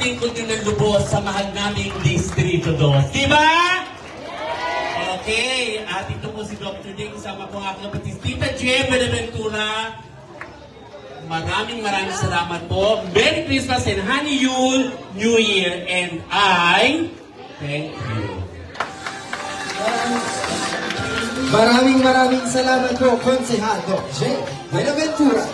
lingkod nyo ng lubos sa mahal naming Distrito 2. Diba? Okay. At ito po si Dr. J. Kasama po ang aking kapatid, Tita Jem Benaventura. Maraming salamat po. Merry Christmas and Happy Yule New Year. And I thank you. Maraming salamat po, Konsehal Doc J. Benaventura.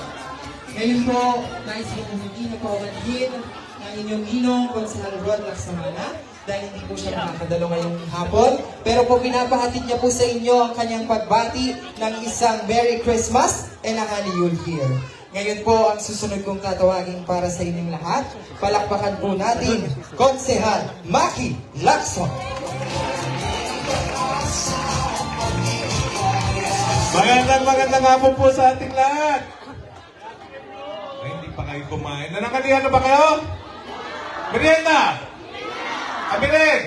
Ngayon po, nais ko hindi na po awatin ng inyong ginong Konsehal Rod Laksamana dahil hindi po siya makakadalo ngayong hapon. Pero po pinapahatid niya po sa inyo ang kanyang pagbati ng isang Merry Christmas and a Happy Yule Year. Ngayon po, ang susunod kong tatawagin para sa inyong lahat, palakpakan po natin, Konsehal Maki Lacson. Magandang hapon po sa ating lahat. Ay, hindi pa kayo kumain. Nanangalihan na ba kayo? Merienda! Abilin!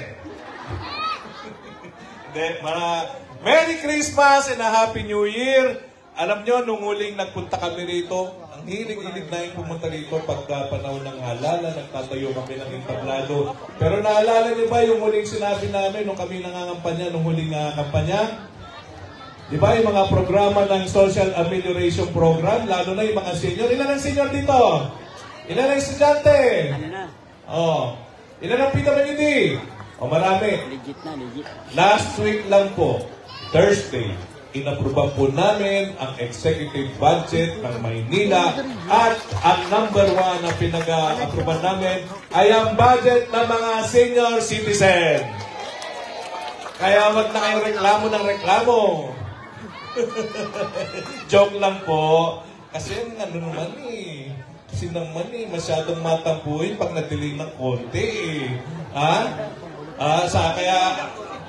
Merry Christmas and a Happy New Year! Alam nyo, nung huling nagpunta kami rito, ang hilig-hilig na yung pumunta rito pagka panahon ng halala, nagtatayo kami ng entablado. Pero naalala niyo ba yung huling sinabi namin nung kami nangangampanya, nung huling kampanya? Di ba yung mga programa ng Social Amelioration Program, lalo na yung mga senior. Ilan ang senior dito? Ilan ang estudyante? Oh. Ilan ang PWD? Marami. Legit. Last week lang po, Thursday, inapruban po namin ang executive budget ng Maynila at ang number 1 na pinag-apruban namin ay ang budget ng mga senior citizen. Kaya wag na kayong reklamo ng reklamo. Joke lang po. Kasi masyadong matampuin pag nadiling ng konti kaya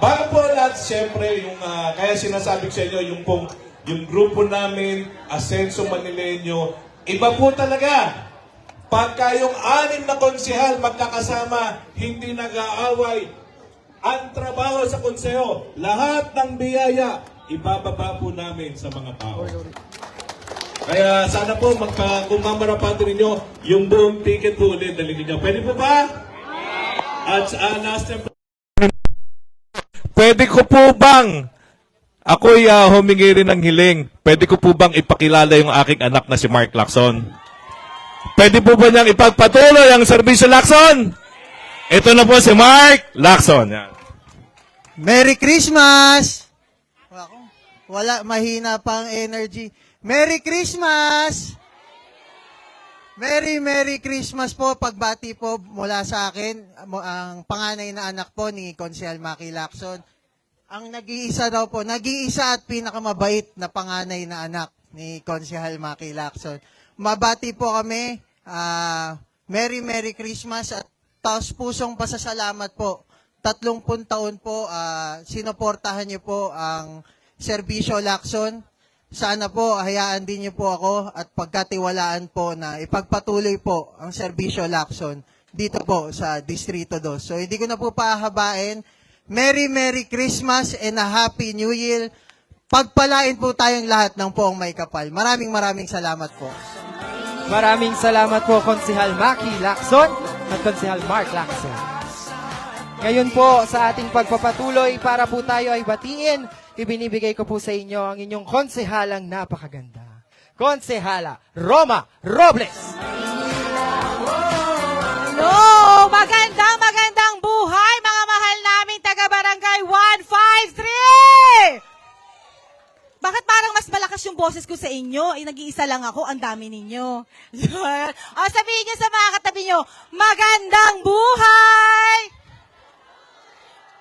bago po lahat, siyempre, kaya sinasabi ko sa inyo, yung grupo namin, Asenso Manileño, iba po talaga. Pagka yung 6 na konsehal magkakasama, hindi nag-aaway. Ang trabaho sa konseho, lahat ng biyaya, ibababa po namin sa mga tao. Kaya sana po, kung mamarapatan ninyo, yung buong ticket po ulit, dalhin ninyo. Pwede po ba? At last time, pwede ko po bang, ako'y humingi rin ng hiling, pwede ko po bang ipakilala yung aking anak na si Mark Lacson? Pwede po ba niyang ipagpatuloy ang serbisyo Lacson? Ito na po si Mark Lacson. Yan. Merry Christmas! Wala, mahina pang energy. Merry Christmas! Merry Christmas po. Pagbati po mula sa akin, ang panganay na anak po ni Konsehal Maki Lacson. Ang nag-iisa daw po, nag-iisa at pinakamabait na panganay na anak ni Konsehal Maki Lacson. Mabati po kami, Merry Christmas at taos pusong pasasalamat po. 30 taon po, sinuportahan niyo po ang Serbisyo Lacson. Sana po, hayaan din niyo po ako at pagkatiwalaan po na ipagpatuloy po ang Serbisyo Lacson dito po sa Distrito 2. So, hindi ko na po pahabain. Merry Christmas and a Happy New Year. Pagpalain po tayong lahat ng poong may kapal. Maraming salamat po. Maraming salamat po, Konsehal Maki Lacson at Konsehal Mark Lacson. Ngayon po, sa ating pagpapatuloy, para po tayo ay batiin, ibinibigay ko po sa inyo ang inyong konsehalang napakaganda. Konsehala Roma Robles. Hello! Magandang buhay, mga mahal naming taga-barangay 153! Bakit parang mas malakas yung boses ko sa inyo? Nag-iisa lang ako, ang dami ninyo. Sabihin niyo sa mga katabi nyo, magandang buhay!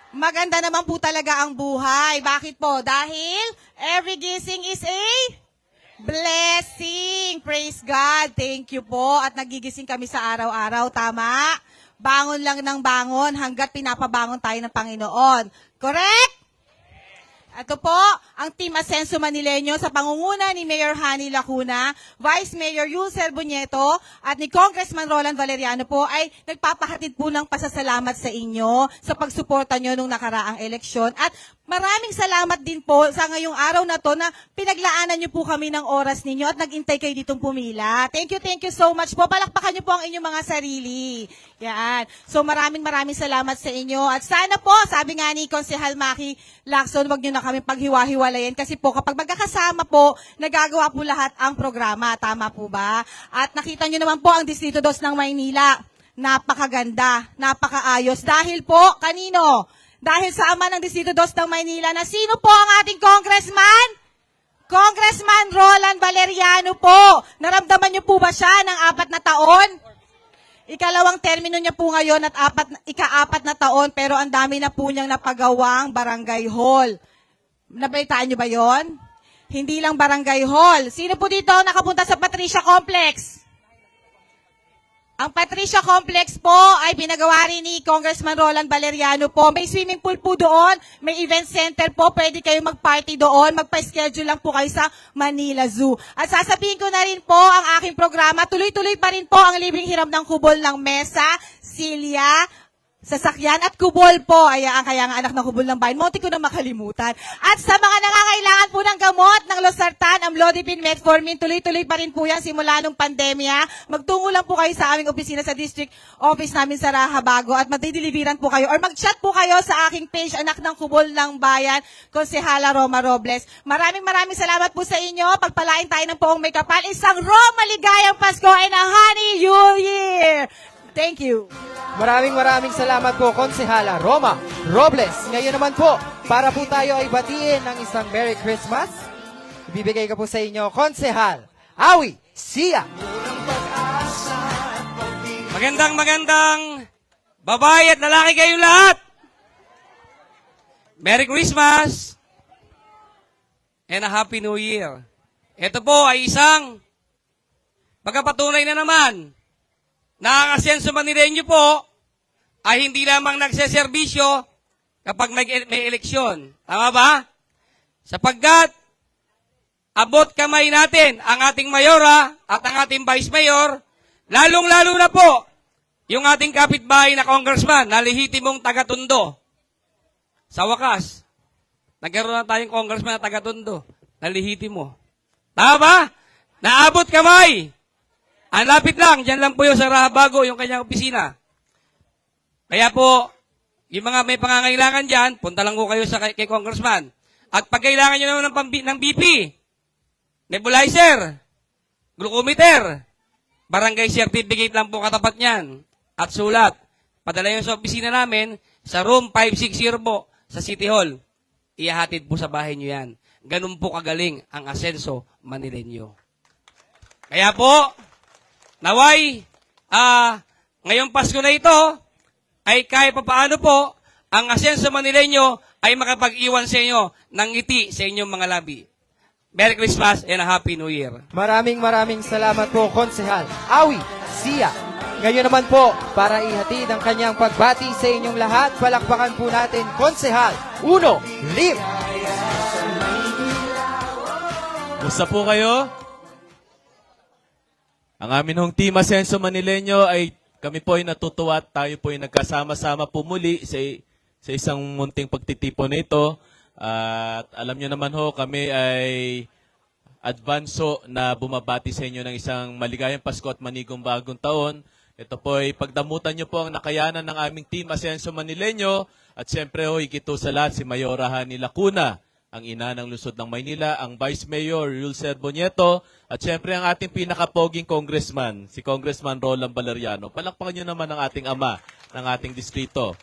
Maganda naman po talaga ang buhay. Bakit po? Dahil every gising is a blessing. Praise God. Thank you po. At nagigising kami sa araw-araw. Tama? Bangon lang ng bangon hanggat pinapabangon tayo ng Panginoon. Correct? Ito po, ang Team Asenso Manileño sa pangunguna ni Mayor Hani Lacuna, Vice Mayor Yulcer Buñeto, at ni Congressman Roland Valeriano po ay nagpapahatid po ng pasasalamat sa inyo sa pagsuporta nyo nung nakaraang eleksyon. At Maraming salamat din po sa ngayong araw na to na pinaglaanan niyo po kami ng oras ninyo at nag-intay kayo ditong pumila. Thank you so much po. Palakpakan niyo po ang inyong mga sarili. Yan. So maraming salamat sa inyo. At sana po, sabi nga ni Konsehal Maki Lacson, wag niyo na kami paghiwa-hiwalayin kasi po kapag magkakasama po, nagagawa po lahat ang programa. Tama po ba? At nakita niyo naman po ang Distrito 2 ng Maynila. Napakaganda, napakaayos. Dahil po, kanino? Dahil sa ama ng Distrito 2 ng Maynila na sino po ang ating congressman? Congressman Roland Valeriano po. Naramdaman niyo po ba siya ng 4 na taon? Ikalawang termino niya po ngayon at ika-4 na taon pero ang dami na po niyang napagawang barangay hall. Nabalitaan niyo ba yon? Hindi lang barangay hall. Sino po dito nakapunta sa Patricia Complex? Ang Patricia Complex po ay pinagawa rin ni Congressman Roland Valeriano po. May swimming pool po doon, may event center po, pwede kayo mag-party doon, magpa-schedule lang po kayo sa Manila Zoo. At sasabihin ko na rin po ang aking programa, tuloy-tuloy pa rin po ang libreng hiram ng kubol ng mesa, silya, sasakyan at kubol po. Ay, ang kaya nga anak ng kubol ng bayan. Munti ko na makalimutan. At sa mga nangangailangan po ng gamot ng Losartan, Amlodipine, Metformin, tuloy-tuloy pa rin po yan simula nung pandemya. Magtungo lang po kayo sa aming opisina sa district office namin sa Rahabago at matideliveran po kayo or mag-chat po kayo sa aking page, Anak ng Kubol ng Bayan, Konsehala Roma Robles. Maraming salamat po sa inyo. Pagpalain tayo ng poong may kapal. Isang maligayang Pasko and a Honey New Year! Thank you. Maraming salamat po, Konsehala Roma Robles. Ngayon naman po, para po tayo ay batiin ng isang Merry Christmas, ibibigay ko po sa inyo, Konsehal Awi Sia. Magandang babae at lalaki kayo lahat. Merry Christmas and a Happy New Year. Ito po ay isang pagkapatunay na naman na ang Asenso Manileño po ay hindi lamang nagseserbisyo kapag may eleksyon. Tama ba? Sapagkat abot kamay natin ang ating mayora at ang ating vice mayor, lalong-lalo na po yung ating kapitbahay na congressman na lehitimong taga-Tondo. Sa wakas, nagkaroon na tayong congressman na taga-Tondo na lehitimo. Tama ba? Naabot kamay. Ang lapit lang, dyan lang po yung sa Rahabago, yung kanyang opisina. Kaya po, yung mga may pangangailangan dyan, punta lang po kayo sa kay Congressman. At pag kailangan nyo naman ng BP, nebulizer, glucometer, barangay certificate lang po katapat niyan. At sulat, padala yun sa opisina namin, sa room 560 po, sa City Hall. Ihahatid po sa bahay nyo yan. Ganun po kagaling ang Asenso Manileño. Kaya po, naway, ngayong Pasko na ito, ay kahit papaano po, ang Asenso Manileño ay makapag-iwan sa inyo ng ngiti sa inyong mga labi. Merry Christmas and a Happy New Year. Maraming salamat po, Konsehal Awi Sia. Ngayon naman po, para ihatid ang kanyang pagbati sa inyong lahat, palakpakan po natin, Konsehal Uno Lim. Gusto po kayo? Ang amin hong Team Asenso Manileño ay kami po ay natutuwa at tayo po ay nagkasama-sama po muli sa isang munting pagtitipon na ito. At alam nyo naman ho, kami ay advanso na bumabati sa inyo ng isang maligayang Pasko at manigong bagong taon. Ito po ay pagdamutan nyo po ang nakayanan ng aming Team Asenso Manileño at siyempre ho, higito sa lahat si Mayora Hani Lacuna, ang ina ng lungsod ng Maynila, ang Vice Mayor Yulcer Bonieto, at siyempre ang ating pinakapoging congressman, si Congressman Roland Valeriano. Palakpakan nyo naman ang ating ama ng ating distrito.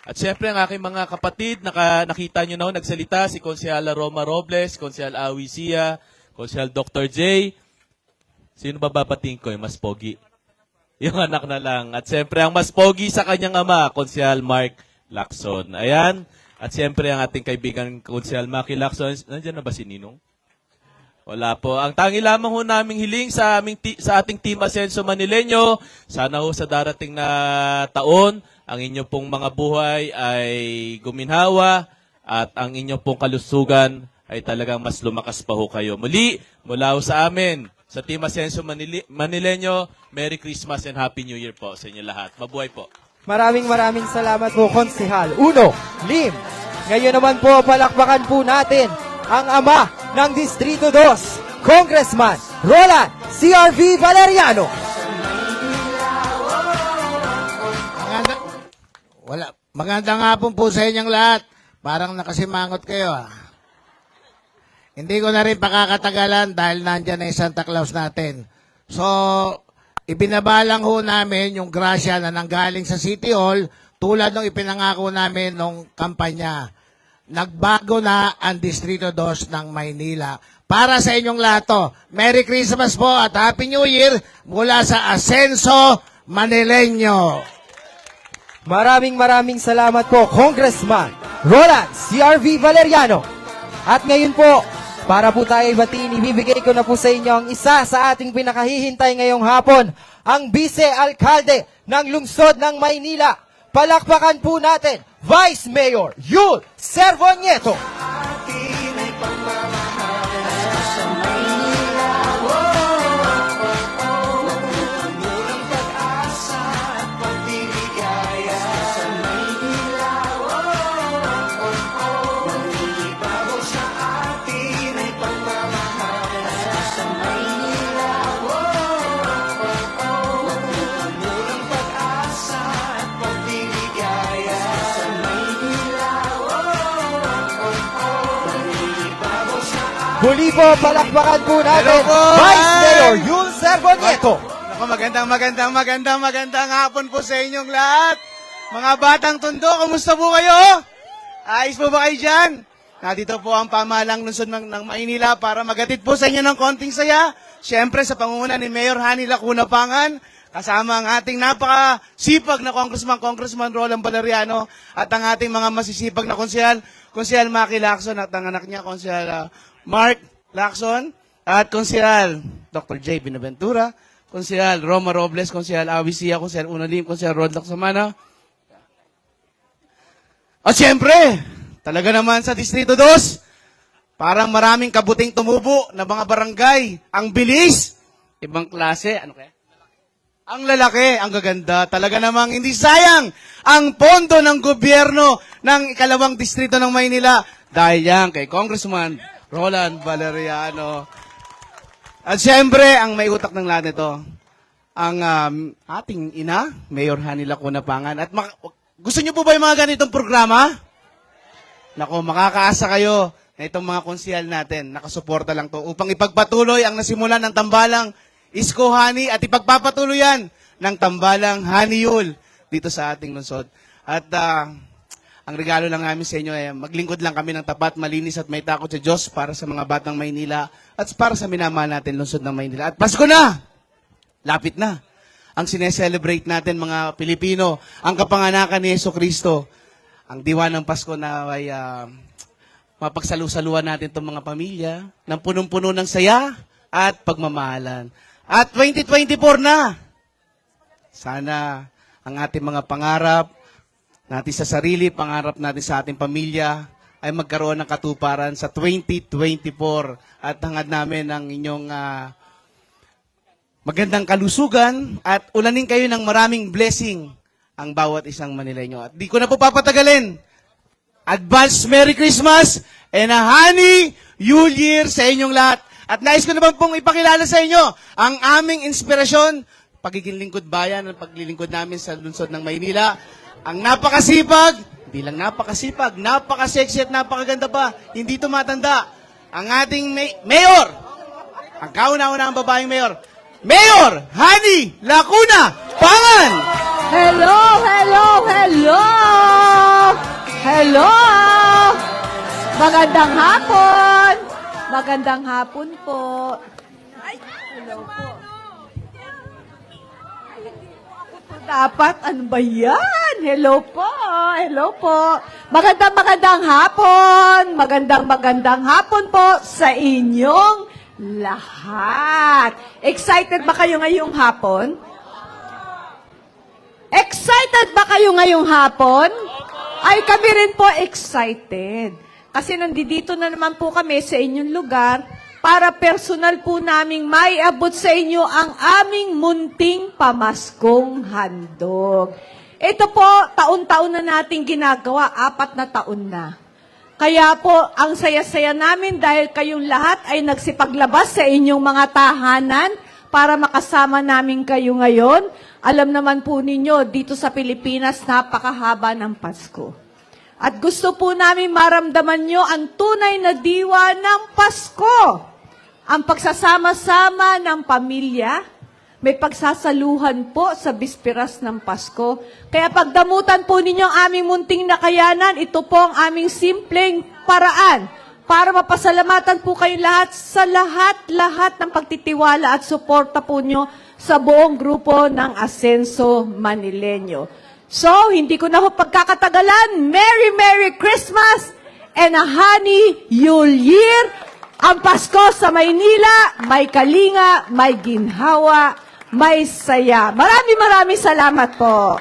At siyempre ang aking mga kapatid, nakita nyo na nagsalita, si Konsehala Roma Robles, Konsehal Awi Sia, Konsehal Dr. J. Sino ba babating ko? Yung mas pogi. Yung anak na lang. At siyempre ang mas pogi sa kanyang ama, Konsehal Mark Lacson. Ayan. At siyempre, ang ating kaibigan, Konsehal Maki Lacson. Nandiyan na ba si Ninong? Wala po. Ang tangi lamang ho naming hiling sa ating Team Asenso Manileño, sana ho sa darating na taon, ang inyong pong mga buhay ay guminhawa at ang inyong pong kalusugan ay talagang mas lumakas pa ho kayo. Muli, mula ho sa amin, sa Team Asenso Manileño, Merry Christmas and Happy New Year po sa inyo lahat. Mabuhay po. Maraming salamat po, Konsehal Uno Lim. Ngayon naman po, palakpakan po natin ang ama ng Distrito 2, Congressman Roland CRV Valeriano. Magandang hapon po sa inyong lahat. Parang nakasimangot kayo Hindi ko na rin pakakatagalan dahil nandyan na yung Santa Claus natin. So, ibinabalang ho namin yung grasya na nanggaling sa City Hall tulad ng ipinangako namin nung kampanya. Nagbago na ang Distrito 2 ng Maynila. Para sa inyong lahat to, Merry Christmas po at Happy New Year mula sa Asenso Manileño. Maraming salamat po, Congressman Roland CRV Valeriano. At ngayon po, para po tayo batiin, ibibigay ko na po sa inyo ang isa sa ating pinakahihintay ngayong hapon, ang Vice-Alcalde ng Lungsod ng Maynila. Palakpakan po natin, Vice Mayor Yul Servonieto. Muli po, palakpakan po natin, Vice Mayor Yul Servonieto. Naku, magandang hapon po sa inyong lahat. Mga batang tondo, kumusta po kayo? Ayos po ba kayo dyan? Nandito po ang pamahalang lungsod ng Maynila para magatid po sa inyo ng konting saya. Siyempre sa pangunguna ni Mayor Hani Lacuna Pangan, kasama ang ating napakasipag na Congressman Roland Valeriano at ang ating mga masisipag na Konsehal Maki Lacson at ang anak niya, Konsehal Mark Lacson, at Konsehal Dr. J. Binaventura, Konsehal Roma Robles, Konsehal Awi Sia, Konsehal Unalim, Konsehal Rod Lacsamana. At siyempre, talaga naman sa Distrito 2, parang maraming kabuting tumubo na mga barangay. Ang bilis, ibang klase, ano kaya? Ang lalaki, ang gaganda. Talaga namang hindi sayang ang pondo ng gobyerno ng ikalawang distrito ng Maynila. Dahil yan kay Congressman Roland Valeriano. At siyempre, ang may utak ng lahat nito, ang ating ina, Mayor Hani Lacuna Pangan. At gusto niyo po ba yung mga ganitong programa? Nako, makakaasa kayo na itong mga konsehal natin, nakasuporta lang to upang ipagpatuloy ang nasimulan ng tambalang Isko Hani at ipagpapatuloy yan ng tambalang Hani Yul dito sa ating lungsod. At ang regalo lang namin sa inyo ay maglingkod lang kami ng tapat, malinis at may takot sa Diyos para sa mga batang Maynila at para sa minamahal natin lungsod ng Maynila. At Pasko na! Lapit na. Ang sineselebrate natin mga Pilipino, ang kapanganakan ni Jesucristo. Ang diwa ng Pasko na ay mapagsalu-saluhan natin itong mga pamilya ng punong-puno ng saya at pagmamahalan. At 2024 na! Sana ang ating mga pangarap natin sa sarili, pangarap natin sa ating pamilya ay magkaroon ng katuparan sa 2024 at hangad namin ang inyong magandang kalusugan at ulanin kayo ng maraming blessing ang bawat isang Manileño. At di ko na po papatagalin. Advance Merry Christmas and a Hani New Year sa inyong lahat. At nais ko naman pong ipakilala sa inyo ang aming inspirasyon, pagiging lingkod bayan at paglilingkod namin sa lungsod ng Maynila. Ang napakasipag, hindi lang napakasipag, napakasexy at napakaganda pa, hindi tumatanda. Ang ating mayor, ang kauna-unahang babaeng mayor, Mayor Hani Lacuna Pangan! Hello, hello, hello! Hello! Magandang hapon! Magandang hapon po. Ay, hello po. Dapat, ano ba yan? Hello po, hello po. Magandang hapon. Magandang hapon po sa inyong lahat. Excited ba kayo ngayong hapon? Excited ba kayo ngayong hapon? Ay, kami rin po excited. Kasi nandito na naman po kami sa inyong lugar para personal po naming maiabot sa inyo ang aming munting pamaskong handog. Ito po, taon-taon na nating ginagawa, 4 na taon na. Kaya po, ang saya-saya namin dahil kayong lahat ay nagsipaglabas sa inyong mga tahanan para makasama namin kayo ngayon. Alam naman po ninyo, dito sa Pilipinas, napakahaba ng Pasko. At gusto po namin maramdaman nyo ang tunay na diwa ng Pasko. Ang pagsasama-sama ng pamilya, may pagsasaluhan po sa bisperas ng Pasko. Kaya pagdamutan po ninyo ang aming munting nakayanan, ito po ang aming simpleng paraan para mapasalamatan po kayo lahat sa lahat ng pagtitiwala at suporta po nyo sa buong grupo ng Asenso Manileño. So, hindi ko na po pagkakatagalan. Merry, Merry Christmas and a Happy New Year. Ang Pasko sa Maynila, may kalinga, may ginhawa, may saya. Maraming salamat po.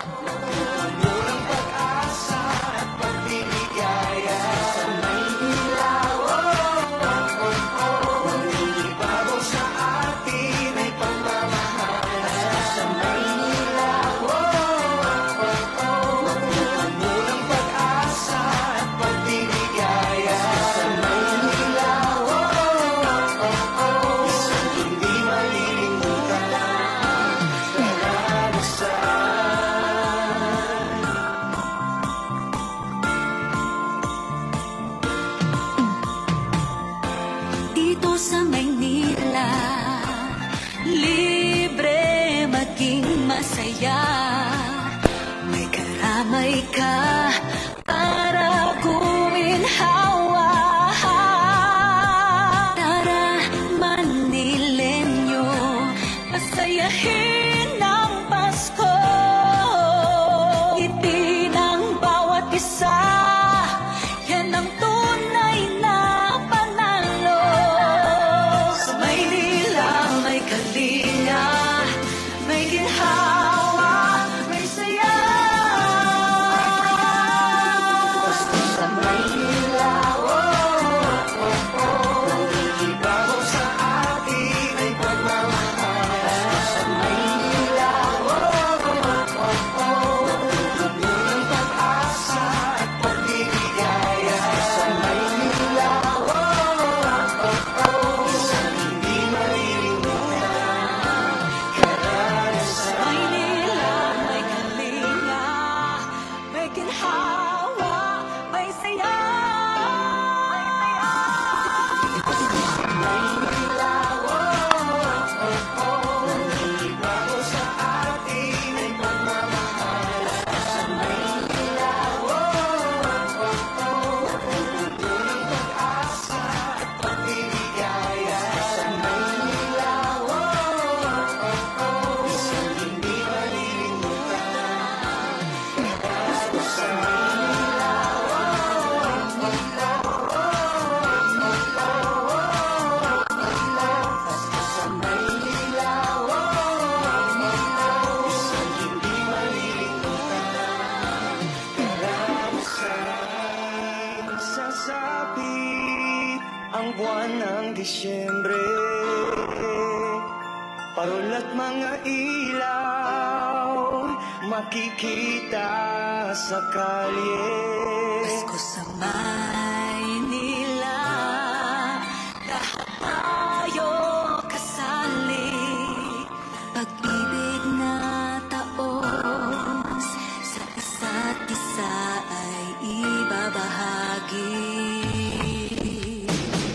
Dito sa Maynila, libre maging masaya. May karamay ka para guminhawa. Tara, Manileño, pasayahin ang Pasko. Ngiti ng bawat isa, yan ang tunay na panalo. Sa Maynila may kalinga, may ginhawa, may saya. Sa Maynila, nangibabaw sa atin ay pagmamahal. Sa Maynila, ng pag-asa at pagbiligaya. Sa Maynila, isang hindi malilimutan karanasan. Sa Maynila may kalinga, may ginhawa, may saya. Sa Maynila, nangibabaw sa atin ay pagmamahal. Sa Maynila, ng pag-asa at pagbiligaya. Sa Maynila, isang hindi malilimutan karanasan. Sa Maynila, isang hindi malilimutan karanasan. Magsasapit ang buwan ng Disyembre, parol at mga ilaw makikita sa kalye. Pasko sa Maynila, lahat tayo kasali. Pag-ibig na taos sa isa't isa ay ibabahagi.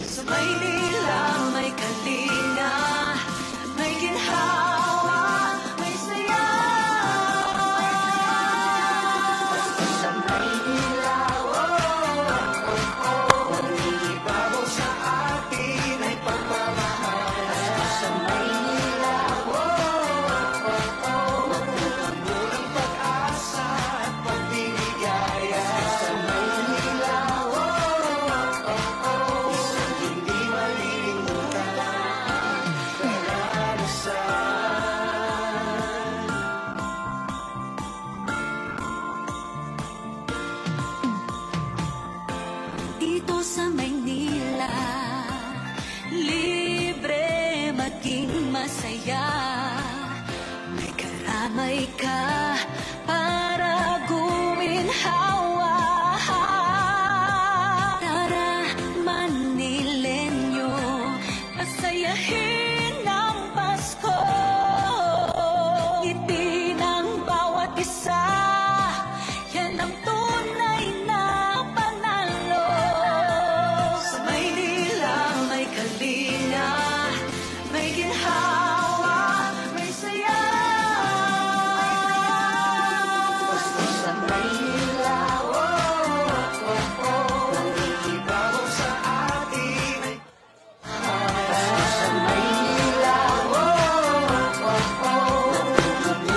Sa Maynila may kalinga, may ginhawa, may saya. Sa Maynila, nangibabaw sa atin ay pagmamahal. Sa Maynila, ng pag-asa at pagbiligaya. Sa Maynila, isang hindi malilimutan karanasan. Dito sa Maynila, libre maging masaya. May karamay ka para guminhawa.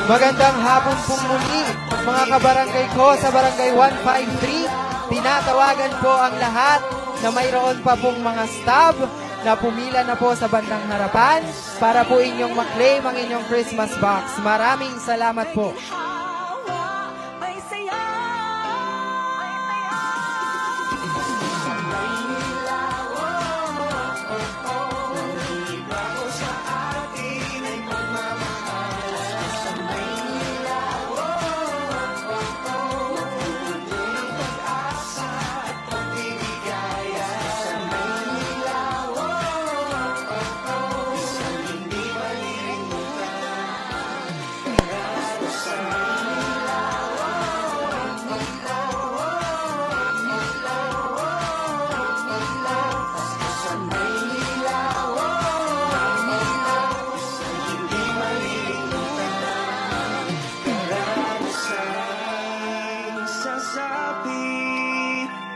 Magandang hapon po muli, mga kabarangay ko sa Barangay 153. Tinatawagan po ang lahat na mayroon pa pong mga staff na pumila na po sa bandang harapan para po inyong maklaim ang inyong Christmas box. Maraming salamat po.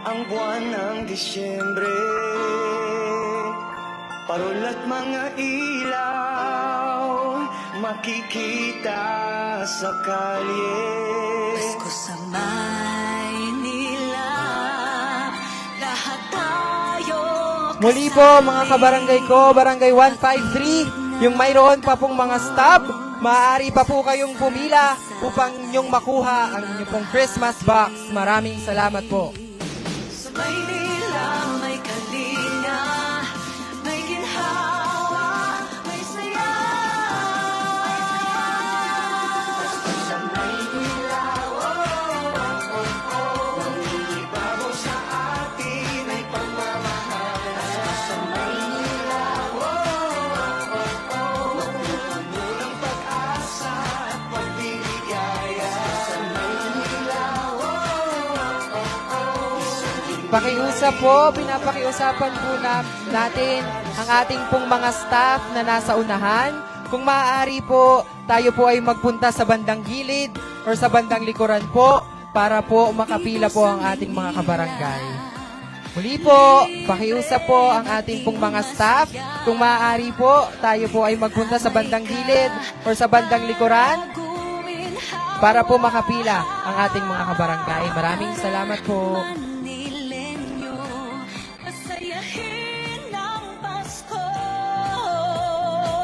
Ang buwan ng Disyembre, parol at mga ilaw makikita sa kalye. Pasko sa Maynila, lahat tayo Muli po mga kabarangay ko, Barangay 153, yung mayroon pa pong mga staff, maaari pa po kayong pumila upang inyong makuha ang inyong pong Christmas box. Maraming salamat po. Maynila, may kalinga, may ginhawa, may saya. Sa Maynila, Nangibabaw sa atin ay pagmamahal. Sa Maynila, magpupuno ng pag-asa at pagbiligaya. Sa Maynila, Pakiusap po, pinapakiusapan po natin ang ating pong mga staff na nasa unahan. Kung maaari po, tayo po ay magpunta sa bandang gilid or sa bandang likuran po para po makapila po ang ating mga kabarangay. Muli po, pakiusap po ang ating pong mga staff. Kung maaari po, tayo po ay magpunta sa bandang gilid or sa bandang likuran para po makapila ang ating mga kabarangay. Maraming salamat po. masayahin ang Pasko.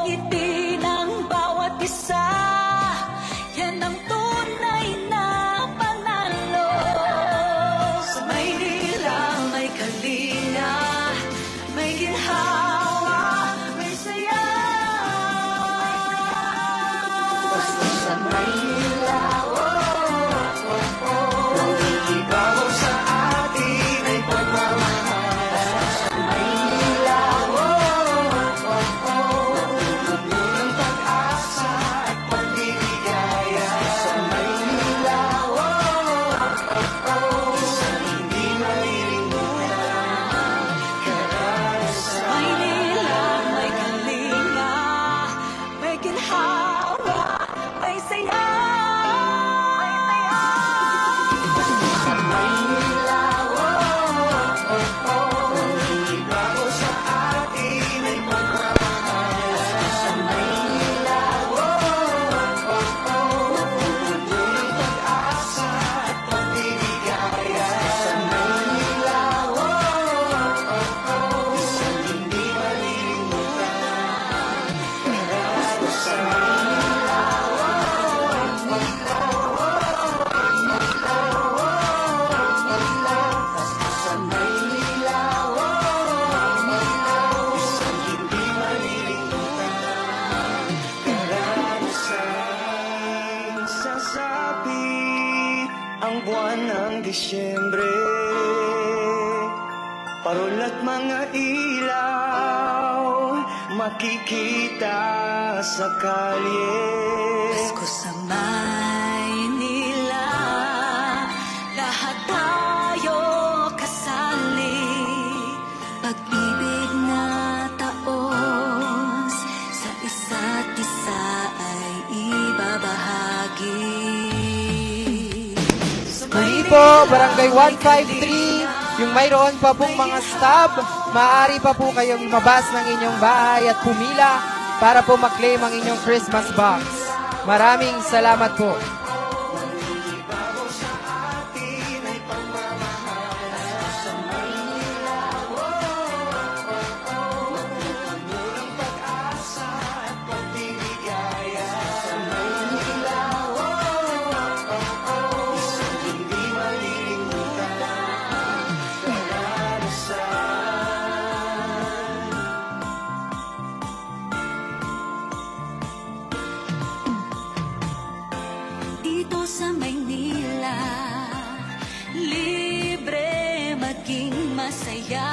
Ngiti ng bawat isa, yan ang tunay na panalo. Sa Maynila, may kalinga, may ginhawa, may saya. sa Maynila, nangibabaw sa atin ay pagmamahal. Sa Maynila, magpupuno ng pag-asa at pagbiligaya. Sa Maynila, isang hindi malilimutan karanasan. Maynila, may kalinga, may ginhawa, may saya. Sa Maynila, nangibabaw sa atin ay pagmamahal. Sa Maynila, magpupuno ng pag-asa at pagbiligaya. Sa Maynila, isang hindi malilimutan karanasan. Sa Maynila, isang hindi malilimutan karanasan. Sasapit ang buwan ng Disyembre, parol at mga ilaw makikita sa kalye. Pasko sa Maynila, lahat tayo kasali. Pag-ibig na taos sa isa't isa ay ibabahagi. Sa Muli po, Barangay 153, yung mayroon pa pong mga staff, maaari pa po kayong lumabas ng inyong bahay at pumila para po maklaim ang inyong Christmas box. Maraming salamat po. Dito sa Maynila, libre maging masaya.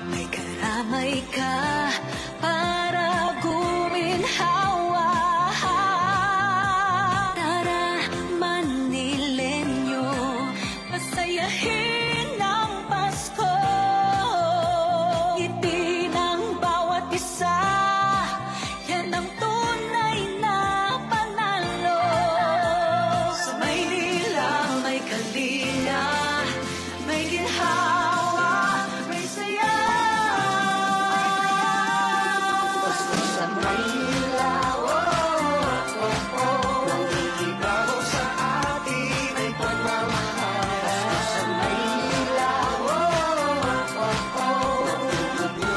May karamay ka para guminhawa. Tara, Manilenyo, pasayahin ang Pasko. Ngiti ng bawat isa, yan ang tunay na panalo. Sa Maynila may kalinga, may ginhawa, may saya. Pasko sa Maynila, nangigibaw sa atin ay pagmamahal. Sa Maynila,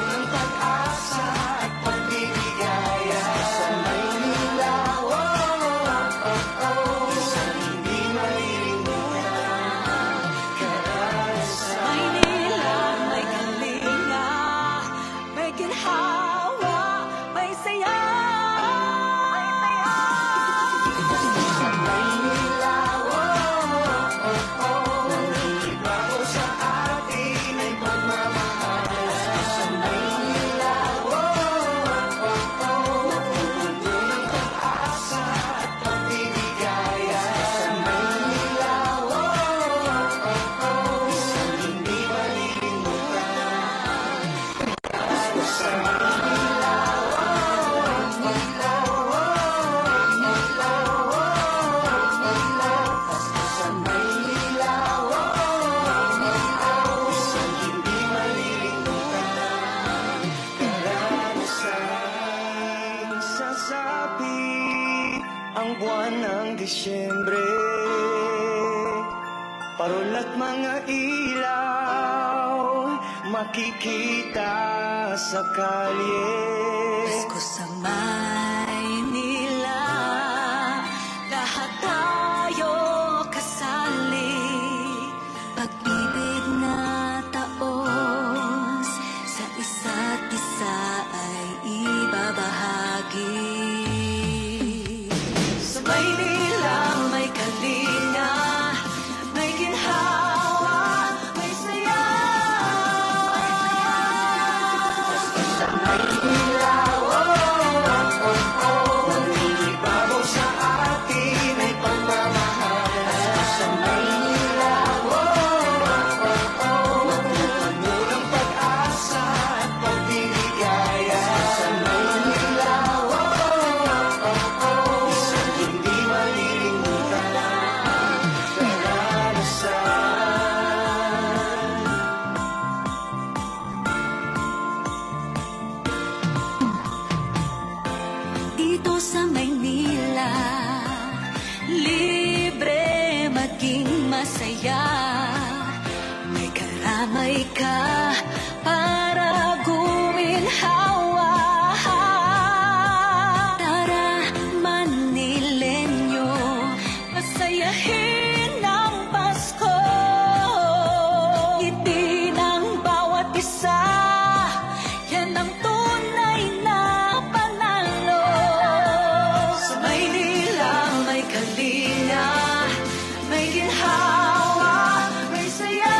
ng pag-asa at pagbiligaya. Sa Maynila, isang hindi malilimutan. Sa Maynila may kalinga, may ginhawa, may saya. Sa Maynila, nangigibaw sa atin ay pagmamahal. Sa Maynila, ng pag-asa at pagbiligaya. Sa Maynila, isang hindi malilimutan. Pasko sa Maynila, Pasko sa Maynila, isang hindi malilimutan. Karanasan sasapi ang buwan ng Disyembre. Parol at mga ilaw makikita sa kalye. Pasko sa Maynila, lahat tayo kasali. Pag-ibig na taos sa isa't isa ay ibabahagi. Sa Maynila may kalinga, may ginhawa, may saya. Sa Maynila, Nangigibaw sa atin ay pagmamahal. Sa Maynila, ng pag-asa at pagbiligaya. Sa Maynila, isang hindi malilimutan. Karanasan. dito sa Maynila, libre maging masaya. May karamay ka para guminhawa. Tara, Manilenyo, pasayahin ang Pasko. Ngiti ng bawat isa, yan ang tunay na panalo. Sa Maynila may kalinga, may ginhawa, may saya.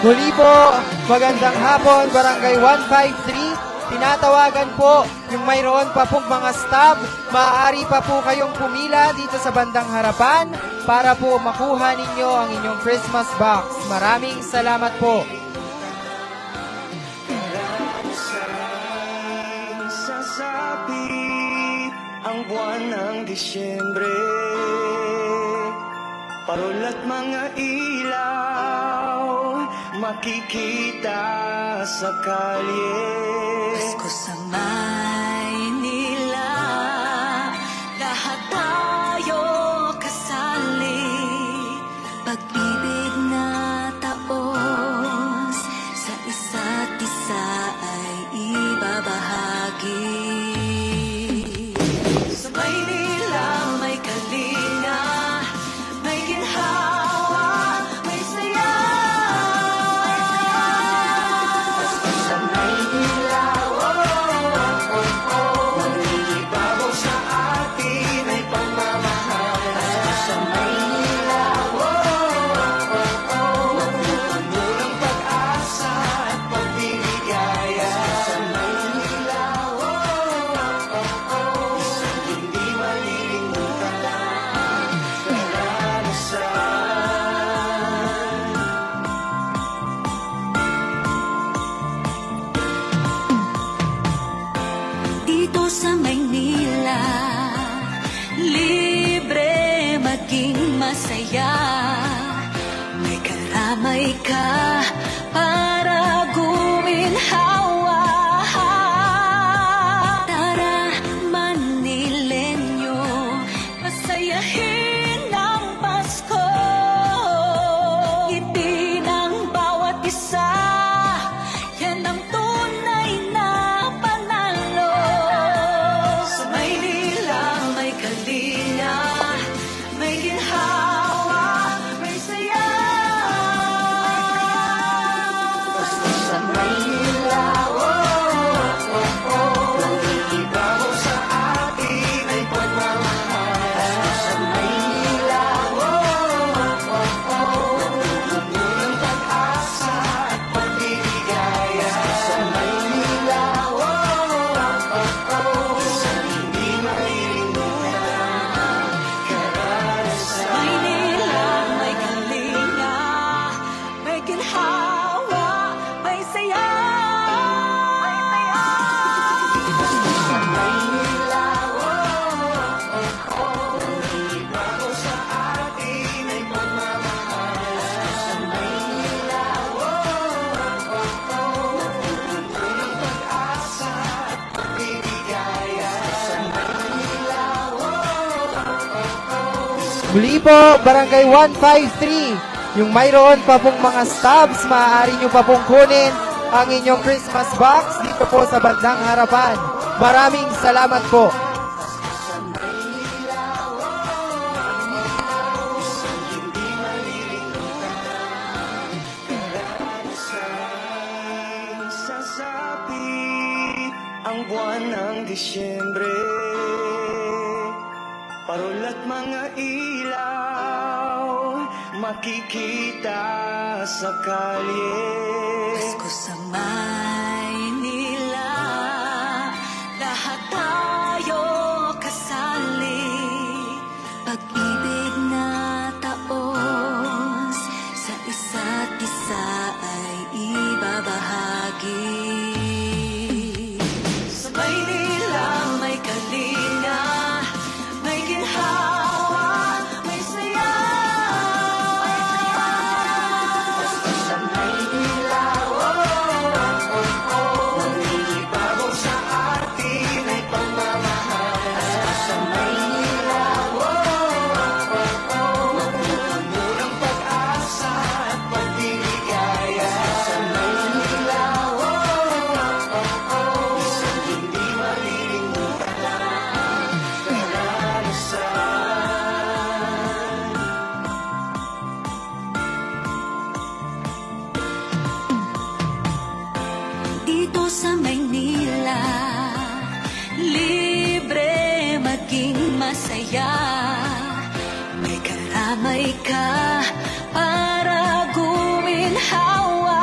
Muli po, magandang hapon, Barangay 153. Tinatawagan po yung mayroon pa pong mga staff. Maaari pa po kayong pumila dito sa bandang harapan para po makuha ninyo ang inyong Christmas box. Maraming salamat po. Sasapit ang buwan ng Disyembre, parol at mga ilaw makikita sa kalye. Pasko sa Maynila, lahat tayo kasali. Pag-ibig na taos sa isa't isa ay ibabahagi. Sa Maynila may kalinga, may ginhawa, may saya. Sa Maynila, mangibabaw sa atin ay pagmamahal. Sa Maynila, magpupuno ng pag-asa at pagbiligaya. Sa Maynila, isang hindi malilimutan karanasan. Dito sa Maynila, libre maging masaya. May karamay ka para guminhawa. Tara, Manilenyo, masayahin ang Pasko. Ngiti ng bawat isa, yan ang tunay na panalo. Sa Maynila may kalinga, may ginhawa, may saya. Sa Maynila, mangibabaw sa atin ay pagmamahal. Sa Maynila, magpupuno ng pag-asa at pagbiligaya. Sa Maynila, isang hindi malilimutan karanasan. Maynila may kalinga, may ginhawa, may saya. Sa Maynila, mangibabaw sa atin ay pagmamahal. Sa Maynila, magpupuno ng pag-asa at pagbiligaya. Sa Maynila, Muli po, Barangay 153. Yung mayroon pa pong mga stubs, maaari nyo pa pong kunin ang inyong Christmas box dito po sa bandang harapan. Maraming salamat po. sasapit ang buwan ng Disyembre, parol at mga ilaw makikita sa kalye. Pasko sa Maynila, lahat tayo kasali. Pag-ibig na taos sa isa't isa ay ibabahagi. Sa Maynila may kalinga, may ginhawa, may saya. Sa Maynila, nangibabaw sa atin ay pagmamahal. Sa Maynila, magpupuno ng pag-asa at pagbiligaya. Sa Maynila, isang hindi malilimutan karanasan. Dito sa Maynila, libre maging masaya. May karamay ka para guminhawa.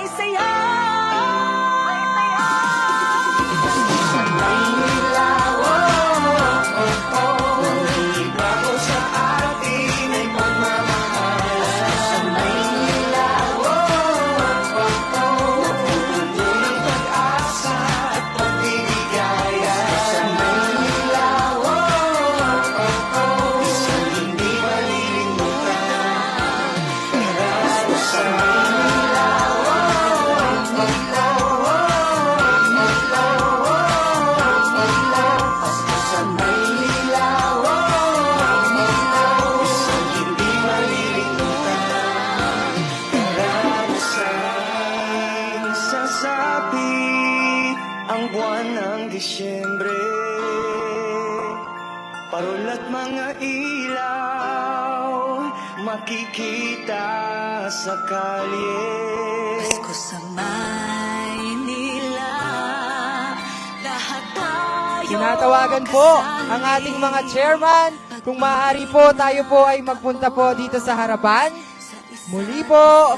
may saya. Bago sa atin ay pagmamahal sa Maynila. Tunong pag-asa at pagbiligaya sa Maynila. Isang hindi malilimutan. Karanasan sa Maynila. Sa Maynila. Isang hindi malilimutan. Karanasan sasapit ang buwan ng Disyembre. Parol at mga ilaw makikita sa kalye. Pasko sa Maynila, lahat tayo Tinatawagan po ang ating mga chairman. Kung maaari po, tayo po ay magpunta po dito sa harapan. Muli po,